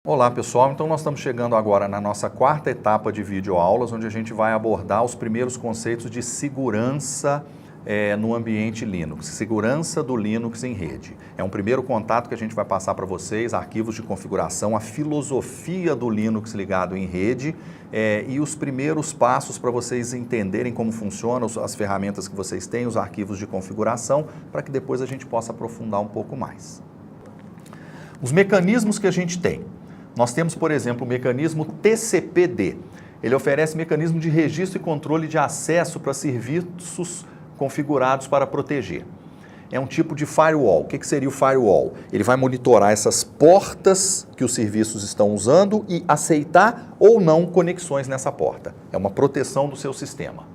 Olá pessoal, então nós estamos chegando agora na nossa quarta etapa de videoaulas, onde a gente vai abordar os primeiros conceitos de segurança no ambiente Linux, segurança do Linux em rede. É um primeiro contato que a gente vai passar para vocês, arquivos de configuração, a filosofia do Linux ligado em rede e os primeiros passos para vocês entenderem como funcionam as ferramentas que vocês têm, os arquivos de configuração, para que depois a gente possa aprofundar um pouco mais. Os mecanismos que a gente tem. Nós temos, por exemplo, o mecanismo TCP/D. Ele oferece mecanismo de registro e controle de acesso para serviços configurados para proteger. É um tipo de firewall. O que seria o firewall? Ele vai monitorar essas portas que os serviços estão usando e aceitar ou não conexões nessa porta. É uma proteção do seu sistema.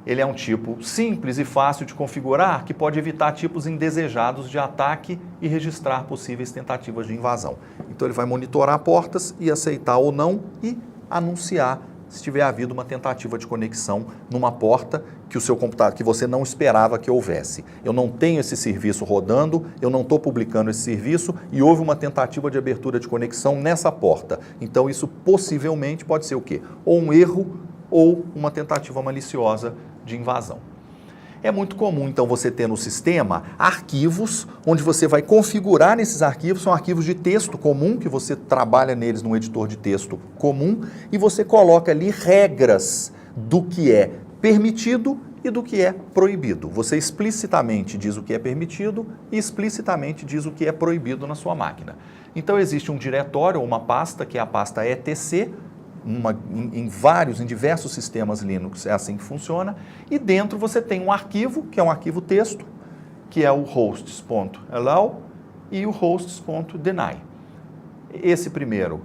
Ele é um tipo simples e fácil de configurar que pode evitar tipos indesejados de ataque e registrar possíveis tentativas de invasão. Então ele vai monitorar portas e aceitar ou não e anunciar se tiver havido uma tentativa de conexão numa porta que o seu computador, que você não esperava que houvesse. Eu não tenho esse serviço rodando, eu não estou publicando esse serviço e houve uma tentativa de abertura de conexão nessa porta. Então isso possivelmente pode ser o quê? Ou um erro ou uma tentativa maliciosa de invasão. É muito comum, então, você ter no sistema arquivos onde você vai configurar nesses arquivos, são arquivos de texto comum, que você trabalha neles num editor de texto comum, e você coloca ali regras do que é permitido e do que é proibido. Você explicitamente diz o que é permitido e explicitamente diz o que é proibido na sua máquina. Então, existe um diretório ou uma pasta, que é a pasta etc., em diversos sistemas Linux é assim que funciona, e dentro você tem um arquivo, que é um arquivo texto, que é o hosts.allow e o hosts.deny. Esse primeiro,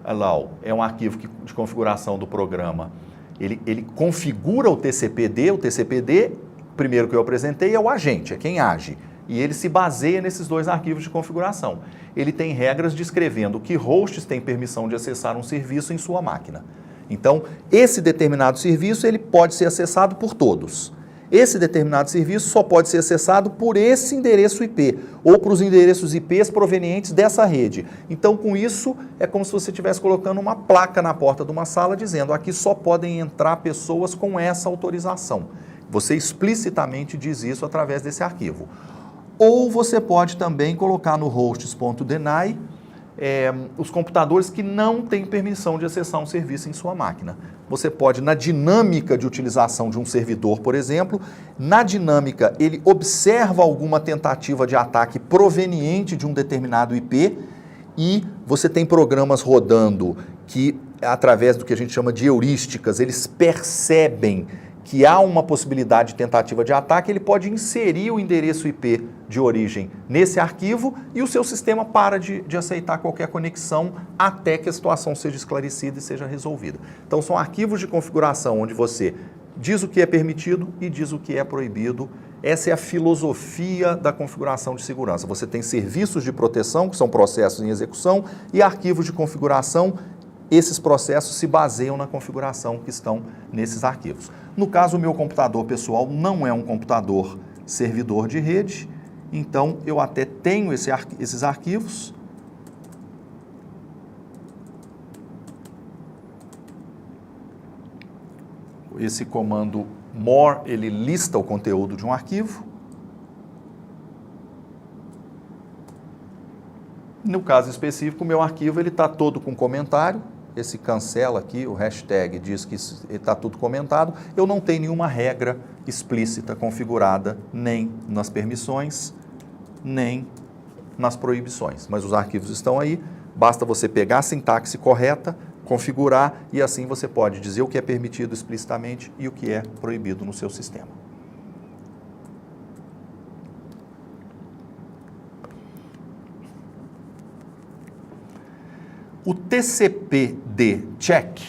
allow, é um arquivo de configuração do programa. Ele configura o TCP/D. O TCP/D, primeiro que eu apresentei, é o agente, é quem age. E ele se baseia nesses dois arquivos de configuração. Ele tem regras descrevendo que hosts têm permissão de acessar um serviço em sua máquina. Então, esse determinado serviço ele pode ser acessado por todos. Esse determinado serviço só pode ser acessado por esse endereço IP ou por os endereços IPs provenientes dessa rede. Então, com isso, é como se você estivesse colocando uma placa na porta de uma sala dizendo aqui só podem entrar pessoas com essa autorização. Você explicitamente diz isso através desse arquivo. Ou você pode também colocar no hosts.deny os computadores que não têm permissão de acessar um serviço em sua máquina. Você pode, na dinâmica de utilização de um servidor, por exemplo, na dinâmica ele observa alguma tentativa de ataque proveniente de um determinado IP e você tem programas rodando que, através do que a gente chama de heurísticas, eles percebem que há uma possibilidade de tentativa de ataque, ele pode inserir o endereço IP de origem nesse arquivo e o seu sistema para de aceitar qualquer conexão até que a situação seja esclarecida e seja resolvida. Então são arquivos de configuração onde você diz o que é permitido e diz o que é proibido. Essa é a filosofia da configuração de segurança. Você tem serviços de proteção, que são processos em execução, e arquivos de configuração. Esses processos se baseiam na configuração que estão nesses arquivos. No caso, o meu computador pessoal não é um computador servidor de rede, então eu até tenho esses arquivos. Esse comando more, ele lista o conteúdo de um arquivo. No caso específico, o meu arquivo está todo com comentário. Esse cancela aqui, o hashtag diz que está tudo comentado. Eu não tenho nenhuma regra explícita configurada, nem nas permissões, nem nas proibições. Mas os arquivos estão aí, basta você pegar a sintaxe correta, configurar, e assim você pode dizer o que é permitido explicitamente e o que é proibido no seu sistema. O TCP/D check,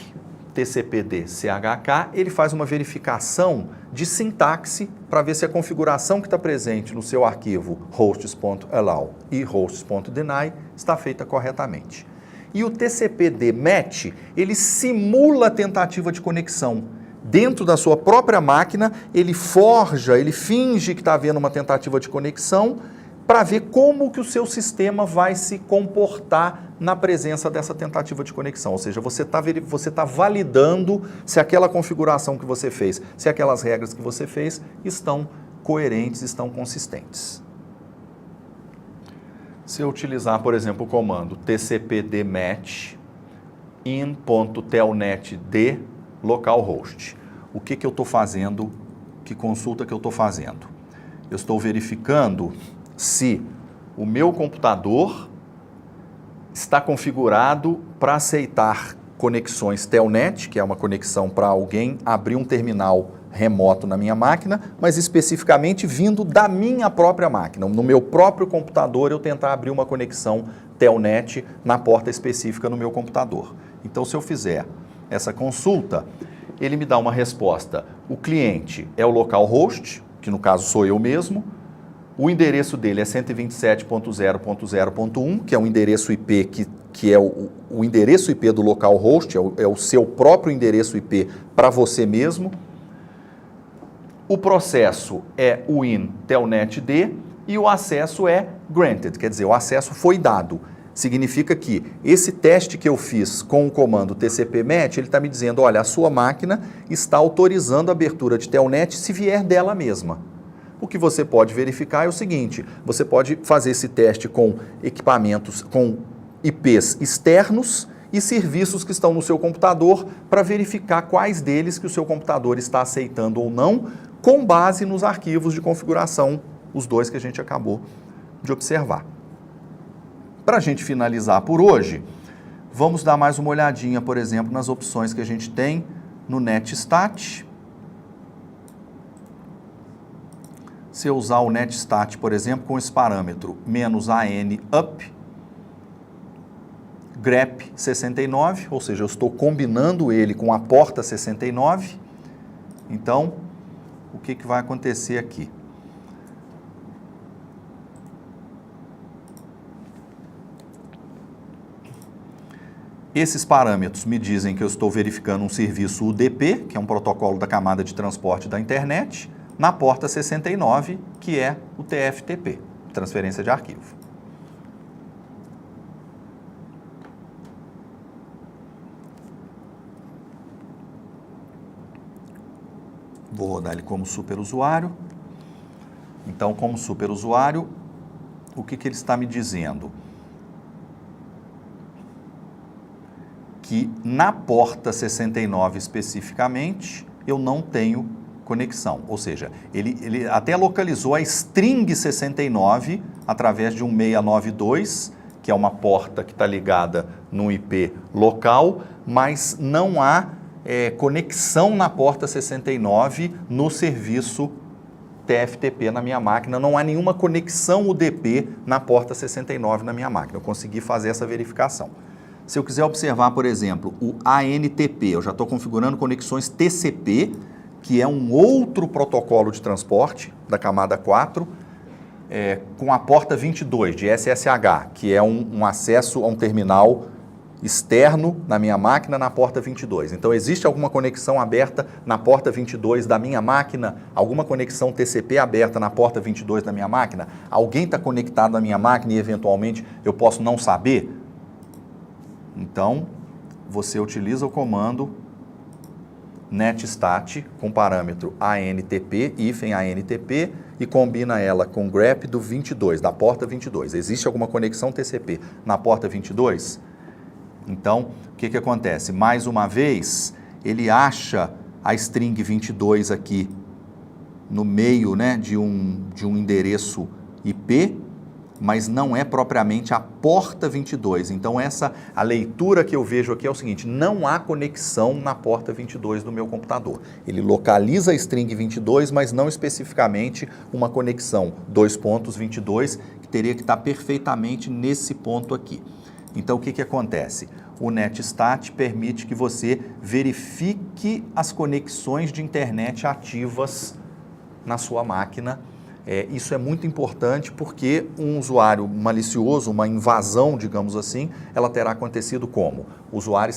TCP/D CHK, ele faz uma verificação de sintaxe para ver se a configuração que está presente no seu arquivo hosts.allow e hosts.deny está feita corretamente. E o TCP/D match, ele simula a tentativa de conexão. Dentro da sua própria máquina, ele finge que está havendo uma tentativa de conexão para ver como que o seu sistema vai se comportar na presença dessa tentativa de conexão. Ou seja, você tá validando se aquela configuração que você fez, se aquelas regras que você fez estão coerentes, estão consistentes. Se eu utilizar, por exemplo, o comando tcpdmatch in.telnet localhost, o que eu estou fazendo? Que consulta que eu estou fazendo? Eu estou verificando se o meu computador está configurado para aceitar conexões Telnet, que é uma conexão para alguém abrir um terminal remoto na minha máquina, mas especificamente vindo da minha própria máquina. No meu próprio computador eu tentar abrir uma conexão Telnet na porta específica no meu computador. Então, se eu fizer essa consulta, ele me dá uma resposta. O cliente é o localhost, que no caso sou eu mesmo. O endereço dele é 127.0.0.1, que é um endereço IP que é o endereço IP do localhost, é o seu próprio endereço IP para você mesmo. O processo é o in telnetd e o acesso é granted, quer dizer, o acesso foi dado. Significa que esse teste que eu fiz com o comando tcpmatch, ele está me dizendo, olha, a sua máquina está autorizando a abertura de telnet se vier dela mesma. O que você pode verificar é o seguinte, você pode fazer esse teste com equipamentos, com IPs externos e serviços que estão no seu computador para verificar quais deles que o seu computador está aceitando ou não, com base nos arquivos de configuração, os dois que a gente acabou de observar. Para a gente finalizar por hoje, vamos dar mais uma olhadinha, por exemplo, nas opções que a gente tem no netstat. Se eu usar o netstat, por exemplo, com esse parâmetro -AN-UP, grep 69, ou seja, eu estou combinando ele com a porta 69, então, o que vai acontecer aqui? Esses parâmetros me dizem que eu estou verificando um serviço UDP, que é um protocolo da camada de transporte da internet, na porta 69, que é o TFTP, transferência de arquivo. Vou rodar ele como superusuário. Então, como superusuário, o que ele está me dizendo? Que na porta 69 especificamente, eu não tenho conexão. Ou seja, ele até localizou a string 69 através de um 692, que é uma porta que está ligada no IP local, mas não há conexão na porta 69 no serviço TFTP na minha máquina, não há nenhuma conexão UDP na porta 69 na minha máquina. Eu consegui fazer essa verificação. Se eu quiser observar, por exemplo, o ANTP, eu já estou configurando conexões TCP, que é um outro protocolo de transporte da camada 4, com a porta 22 de SSH, que é um acesso a um terminal externo na minha máquina na porta 22. Então, existe alguma conexão aberta na porta 22 da minha máquina? Alguma conexão TCP aberta na porta 22 da minha máquina? Alguém está conectado na minha máquina e, eventualmente, eu posso não saber? Então, você utiliza o comando netstat com parâmetro ANTP, -ANTP, e combina ela com grep do 22, da porta 22. Existe alguma conexão TCP na porta 22? Então, o que acontece? Mais uma vez, ele acha a string 22 aqui no meio, né, de um endereço IP, mas não é propriamente a porta 22. Então, a leitura que eu vejo aqui é o seguinte, não há conexão na porta 22 do meu computador. Ele localiza a string 22, mas não especificamente uma conexão 2.22, que teria que estar perfeitamente nesse ponto aqui. Então, o que acontece? O netstat permite que você verifique as conexões de internet ativas na sua máquina Isso é muito importante porque um usuário malicioso, uma invasão, digamos assim, ela terá acontecido como? O usuário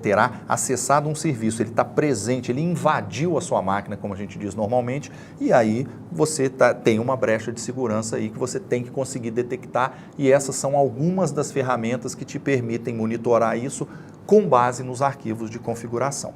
terá acessado um serviço, ele está presente, ele invadiu a sua máquina, como a gente diz normalmente, e aí você tem uma brecha de segurança aí que você tem que conseguir detectar, e essas são algumas das ferramentas que te permitem monitorar isso com base nos arquivos de configuração.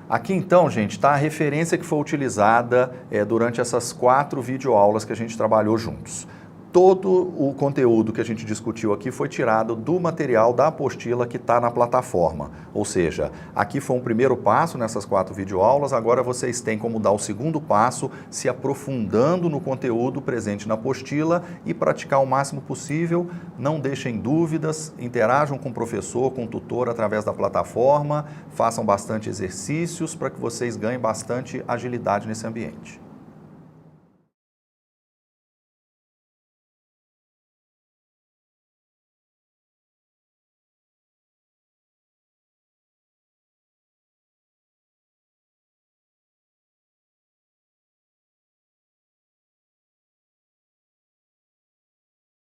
Aqui então, gente, está a referência que foi utilizada durante essas 4 videoaulas que a gente trabalhou juntos. Todo o conteúdo que a gente discutiu aqui foi tirado do material da apostila que está na plataforma. Ou seja, aqui foi um primeiro passo nessas 4 videoaulas, agora vocês têm como dar o segundo passo, se aprofundando no conteúdo presente na apostila e praticar o máximo possível. Não deixem dúvidas, interajam com o professor, com o tutor através da plataforma, façam bastante exercícios para que vocês ganhem bastante agilidade nesse ambiente.